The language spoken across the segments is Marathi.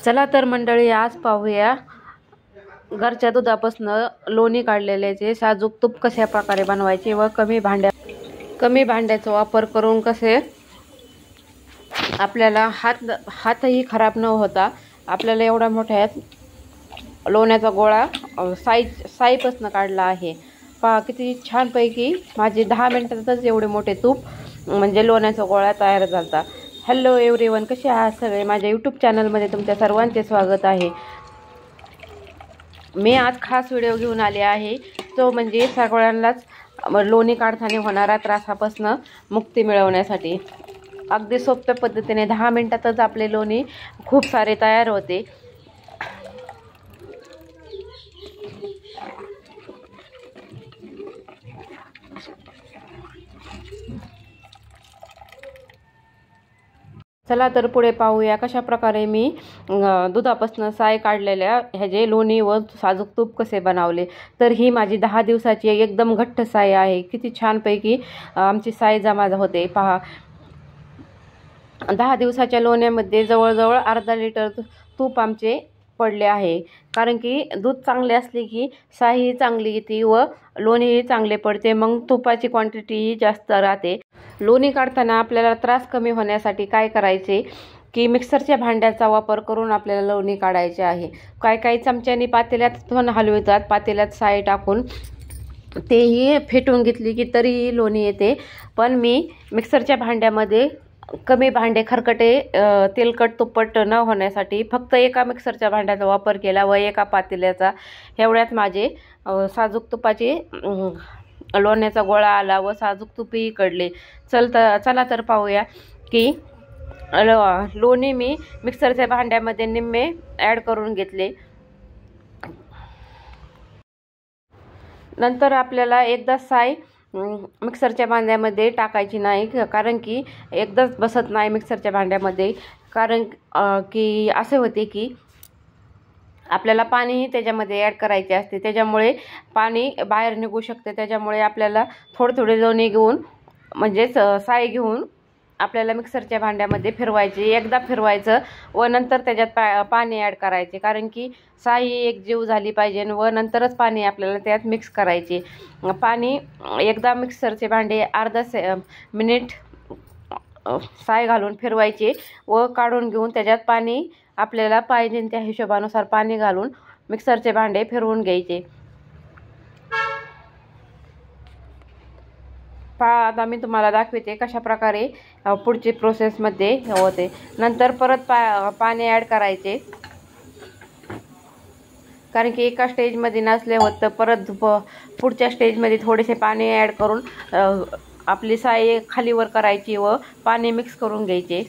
चला तर मंडळी, आज पाहूया घरच्या दुधापासून लोणी काढलेल्याचे साजूक तूप कशा प्रकारे बनवायचे व कमी भांड्याचा वापर करून कसे आपल्याला हातही खराब न होता आपल्याला एवढा मोठ्या लोण्याचा गोळा साईपासून काढला आहे। पहा किती छानपैकी माझे 10 मिनिटातच एवढे मोठे तूप म्हणजे लोण्याचा गोळा तयार झाला। हॅलो एव्हरीवन, कसे आहात सगळे? माझ्या यूट्यूब चॅनलमध्ये तुमच्या सर्वांचे स्वागत आहे। मी आज खास व्हिडिओ घेऊन आले आहे, तो म्हणजे सगळ्यांनाच लोणी काढताना होणारा त्रासापासून मुक्ती मिळवण्यासाठी। अगदी सोप्या पद्धतीने 10 मिनिटातच आपले लोणी खूप सारे तयार होते। चला तर पुढे पाहूया कशा प्रकारे मी दुधापासून साय काढलेल्या ह्याचे लोणी व साजूक तूप कसे बनवले। तर ही माझी 10 दिवसाची एकदम घट्ट साय आहे। किती छानपैकी आमची साय जमा होते। पहा 10 दिवसाच्या लोण्यामध्ये जवळजवळ अर्धा लिटर तूप आमचे पडले आहे। कारण की दूध चांगले असले की सायही चांगली येते व लोणीही चांगले पडते, मग तुपाची क्वांटिटीही जास्त राहते। लोणी काढताना आपल्याला त्रास कमी होण्यासाठी काय करायचे की मिक्सरच्या भांड्याचा वापर करून आपल्याला लोणी काढायचे आहे। काही चमच्यानी पातेल्यात पण हलवितात, पातेल्यात साय टाकून तेही फेटून घेतली की तरीही लोणी येते। पण मी मिक्सरच्या भांड्यामध्ये कमी भांडे खरकटे तेलकट तुपट न होण्यासाठी फक्त एका मिक्सरच्या भांड्याचा वापर केला व एका पातेल्याचा। एवढ्यात माझे साजूक तुपाचे लोण्याचा गोळा आला व साजूक तुपही कडले। चला तर पाहूया की लोणी मी मिक्सरच्या भांड्यामध्ये निम्मे ॲड करून घेतले। नंतर आपल्याला एकदा साय मिक्सरच्या भांड्यामध्ये टाकायची नाही, कारण की एकदाच बसत नाही मिक्सरच्या भांड्यामध्ये। कारण की असे होते की आपल्याला पाणीही त्याच्यामध्ये ॲड करायचे असते, त्याच्यामुळे पाणी बाहेर निघू शकते। त्याच्यामुळे आपल्याला थोडे लोणी घेऊन म्हणजेच साय घेऊन आपल्याला मिक्सरच्या भांड्यामध्ये फिरवायचे, एकदा फिरवायचं व नंतर त्याच्यात पाणी ॲड करायचे। कारण की साय एक जीव झाली पाहिजे व नंतरच पाणी आपल्याला त्यात मिक्स करायचे। पाणी एकदा मिक्सरचे भांडे अर्धा मिनिट साय घालून फिरवायचे व काढून घेऊन त्याच्यात पाणी आपल्याला पाहिजे त्या हिशोबानुसार पाणी घालून मिक्सरचे भांडे फिरवून घ्यायचे। पहा आता मी तुम्हाला दाखवते कशा प्रकारे पुढची प्रोसेसमध्ये होते। नंतर परत पाणी ॲड करायचे, कारण की एका स्टेजमध्ये नसले होत तर परत पुढच्या स्टेजमध्ये थोडेसे पाणी ॲड करून आपली साय खालीवर करायची व पाणी मिक्स करून घ्यायचे।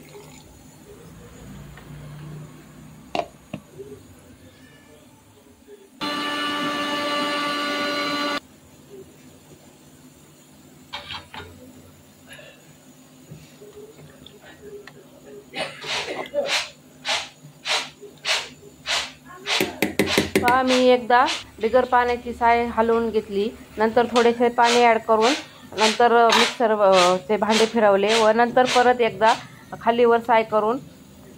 पहा मी एकदा बिगर पाण्याची साय हलवून घेतली, नंतर थोडेसे पाणी ॲड करून नंतर मिक्सरचे भांडे फिरवले व नंतर परत एकदा खालीवर साय करून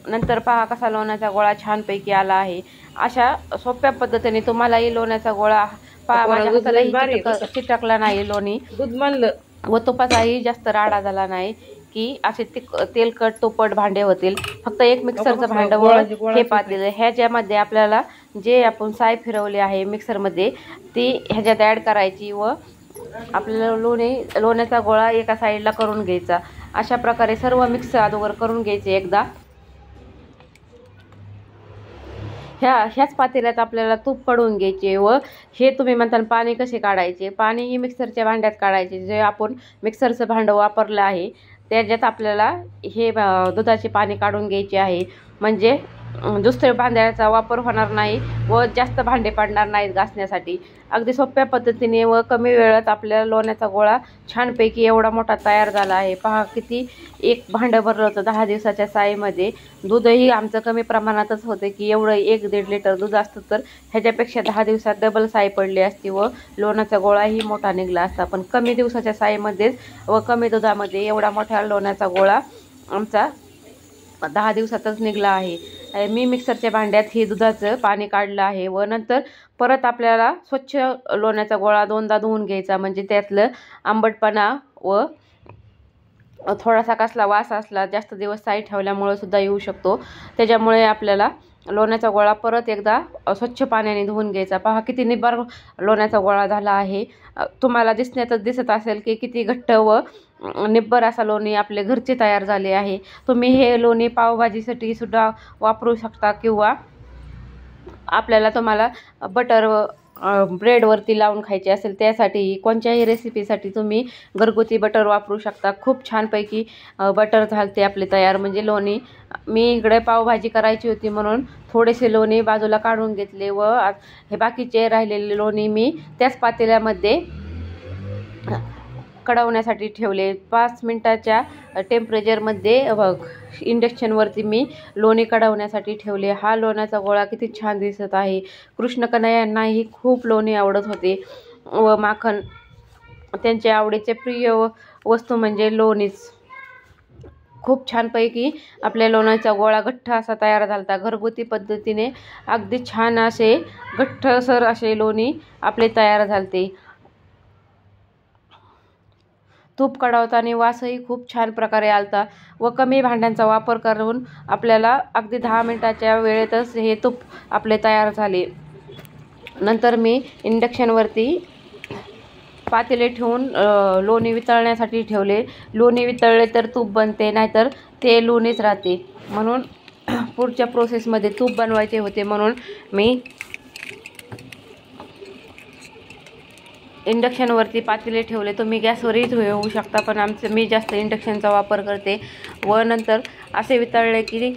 नंतर पहा कसा लोण्याचा गोळा छानपैकी आला आहे। अशा सोप्या पद्धतीने तुम्हालाही लोण्याचा गोळा पहा माझ्या हातालाही चिटकला नाही लोणी व तुपाचाही जास्त राडा झाला नाही की असे तेलकट तुपट भांडे होतील। फक्त एक मिक्सरचं भांडं व हे पातेलं ह्याच्यामध्ये आपल्याला जे आपण साय फिरवली आहे मिक्सरमध्ये ती ह्याच्यात ॲड करायची व आपल्याला लोण्याचा गोळा एका साईडला करून घ्यायचा। अशा प्रकारे सर्व मिक्स अगोदर करून घ्यायचे एकदा। ह्याच पातेल्यात आपल्याला तूप काढून घ्यायचे व हे तुम्ही म्हणताल पाणी कसे काढायचे, पाणीही मिक्सरच्या भांड्यात काढायचे। जे आपण मिक्सरचं भांडं वापरलं आहे त्याच्यात आपल्याला हे दुधाचे पाणी काढून घ्यायचे आहे, म्हणजे दुसऱ्या भांड्याचा वापर होणार नाही व जास्त भांडे पडणार नाहीत घासण्यासाठी। अगदी सोप्या पद्धतीने व कमी वेळात आपल्याला लोण्याचा गोळा छानपैकी एवढा मोठा तयार झाला आहे। पहा किती एक भांडं भरलं होतं 10 दिवसाच्या सायमध्ये। दूधही आमचं कमी प्रमाणातच होते की एवढं 1-1.5 लिटर दूध असतं तर ह्याच्यापेक्षा 10 दिवसात डबल साय पडली असती व लोण्याचा गोळाही मोठा निघला असता। पण कमी दिवसाच्या सायमध्येच व कमी दुधामध्ये एवढा मोठा लोण्याचा गोळा आमचा 10 दिवसातच निघला आहे। मी मिक्सरच्या भांड्यात हे दुधाचं पाणी काढलं आहे व नंतर परत आपल्याला स्वच्छ लोण्याचा गोळा 2दा धुवून घ्यायचा, म्हणजे त्यातलं आंबटपणा व थोडासा कसला वास असला जास्त दिवस साई ठेवल्यामुळे सुद्धा येऊ शकतो, त्याच्यामुळे आपल्याला लोण्याचा गोळा परत एकदा स्वच्छ पाण्याने धुवून घ्यायचा। पहा किती निब्बर लोण्याचा गोळा झाला आहे, तुम्हाला दिसण्यातच दिसत असेल की किती घट्ट व निब्बर असा लोणी आपले घरचे तयार झाले आहे। तुम्ही हे लोणी पावभाजीसाठी सुद्धा वापरू शकता किंवा तुम्हाला बटर ब्रेडवरती लावून खायचे असेल त्यासाठी कोणत्याही रेसिपीसाठी तुम्ही घरगुती बटर वापरू शकता। खूप छानपैकी बटर झालते आपले तयार, म्हणजे लोणी मी इकडे पावभाजी करायची होती म्हणून थोडेसे लोणी बाजूला काढून घेतले व हे बाकीचे राहिलेले लोणी मी त्याच पातेल्यामध्ये कढवण्यासाठी ठेवले। 5 मिनिटाच्या टेम्परेचरमध्ये इंडक्शनवरती मी लोणी कढवण्यासाठी ठेवले। हा लोण्याचा गोळा किती छान दिसत आहे। कृष्ण कन्हैया यांनाही खूप लोणी आवडत होते व माखन त्यांच्या आवडीचे प्रिय वस्तू म्हणजे लोणीच। खूप छानपैकी आपल्या लोण्याचा गोळा घट्ट असा तयार झाला। घरगुती पद्धतीने अगदी छान असे घट्टसर असे लोणी आपले तयार झालते। तूप कढवताना वासही खूप छान प्रकारे आलता व कमी भांड्यांचा वापर करून आपल्याला अगदी 10 मिनिटाच्या वेळेतच हे तूप आपले तयार झाले। नंतर मी इंडक्शनवरती पातेले ठेवून लोणी वितळण्यासाठी ठेवले। लोणी वितळले तर तूप बनते, नाहीतर ते लोणीच राहते, म्हणून पुढच्या प्रोसेसमध्ये तूप बनवायचे होते म्हणून मी इंडक्शनवरती पातेले ठेवले। तुम्ही गॅसवरही ठेवू शकता, पण मी जास्त इंडक्शनचा वापर करते। व नंतर असे वितळले की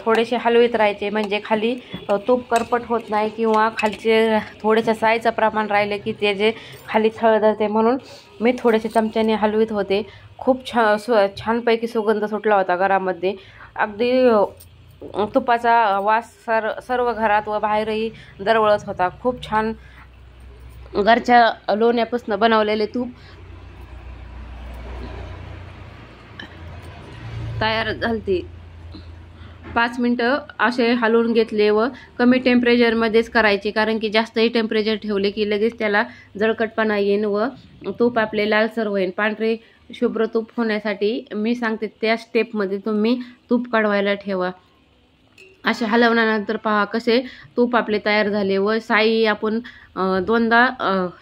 थोडेसे हलवीत राहायचे, म्हणजे खाली तूप करपट होत नाही किंवा खालचे थोडेसे साईचं प्रमाण राहिले की ते जे खाली थळ धरते, म्हणून मी थोडेसे चमच्याने हलवीत होते। खूप छानपैकी सुगंध सुटला होता घरामध्ये, अगदी तुपाचा वास सर्व घरात व बाहेरही दरवळत होता। खूप छान घरच्या लोण्यापासून बनवलेले तूप तयार झालते। 5 मिनिटं असे हलवून घेतले व कमी टेम्परेचरमध्येच करायचे, कारण की जास्तही टेम्परेचर ठेवले की लगेच त्याला जळकटपणा येईन व तूप आपले लालसर होईल। पांढरे शुभ्र तूप होण्यासाठी मी सांगते त्या स्टेपमध्ये तुम्ही तूप कढवायला ठेवा। असे हलवल्यानंतर पहा कसे तूप आपले तयार झाले व साई आपण 2दा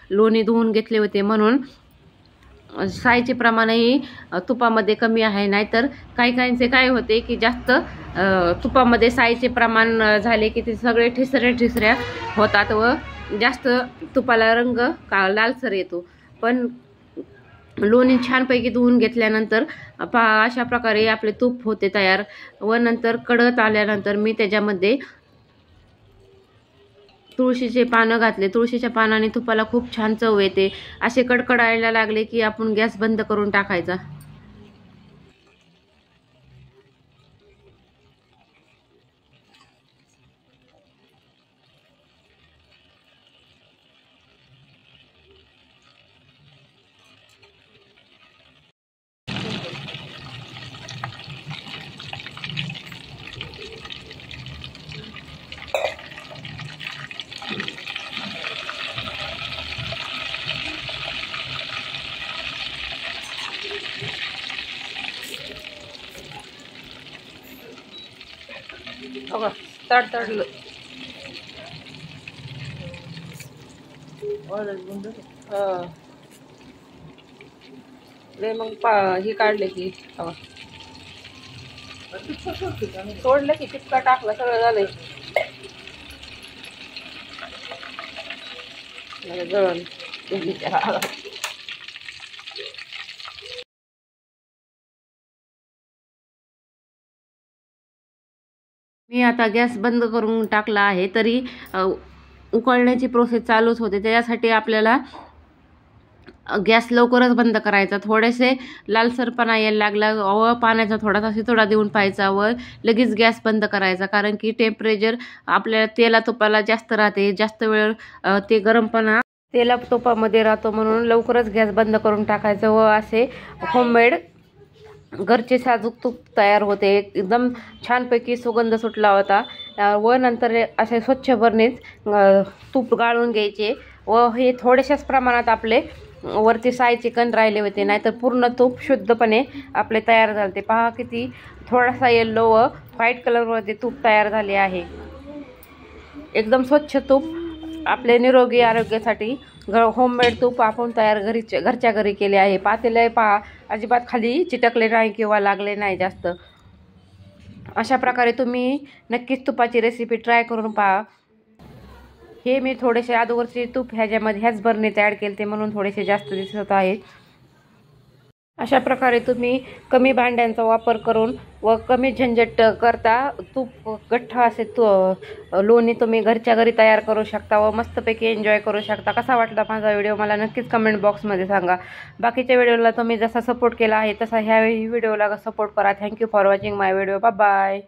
लोणी धुवून घेतले होते, म्हणून साईचे प्रमाणही तुपामध्ये कमी आहे। नाहीतर काहींचे काय होते की जास्त तुपामध्ये साईचे प्रमाण झाले की ते सगळे ठिसऱ्या होतात व जास्त तुपाला रंग लालसर येतो। पण लोणी छानपैकी धुवून घेतल्यानंतर अशा प्रकारे आपले तूप होते तयार। व नंतर कडत आल्यानंतर मी त्याच्यामध्ये तुळशीचे पानं घातले। तुळशीच्या पानाने तुपाला खूप छान चव येते। असे कडकडायला लागले की आपण गॅस बंद करून टाकायचा। तडतडलं मग ही काढले की सोडलं की टिपका टाकला, सगळं झालंय जळण। मी आता गॅस बंद करून टाकला आहे, तरी उकळण्याची प्रोसेस चालूच होते। त्यासाठी आपल्याला गॅस लवकरच बंद करायचा। थोडेसे लालसरपणा यायला लागला व पाण्याचा थोडासा शितोडा देऊन पाहायचा व लगेच गॅस बंद करायचा, कारण की टेम्परेचर आपल्या तेला तुपाला जास्त राहते, जास्त वेळ ते गरमपणा तेला तुपामध्ये राहतो, म्हणून लवकरच गॅस बंद करून टाकायचं व असे होममेड घरचे साजूक तूप तयार होते. एकदम छानपैकी सुगंध सुटला होता. व नंतर असे स्वच्छ बरणीत तूप गाळून घ्यायचे व हे थोड्याशाच प्रमाणात आपले वरती साय चिकन राहिले होते, नाहीतर पूर्ण तूप शुद्धपणे आपले तयार झाले. पहा किती थोडासा येल्लो व व्हाईट कलरमध्ये तूप तयार झाले आहे. एकदम स्वच्छ तूप आपले निरोगी आरोग्यासाठी होममेड तूप आपण घरच्या घरी केले आहे. पातेले पहा अजिबात खाली चिटकले नाही किंवा लागले नाही जास्त. अशा प्रकारे तुम्ही नक्कीच तुपाची रेसिपी ट्राय करून पहा. हे मी थोडेसे अगोदरचे तूप ह्याच बरणीत ॲड केले ते म्हणून थोडेसे जास्त दिसत आहेत. अशा प्रकारे तुम्ही कमी भांड्यांचा वापर करून व कमी झंझट करता तूप गठ्ठ असे लोणी तुम्ही घरच्या घरी तयार करू शकता व मस्तपैकी एन्जॉय करू शकता. कसा वाटला माझा व्हिडिओ मला नक्कीच कमेंट बॉक्समध्ये सांगा. बाकीच्या व्हिडिओला तुम्ही जसा सपोर्ट केला आहे तसा ह्या व्हिडिओला सपोर्ट करा. Thank you for watching my video. Bye bye.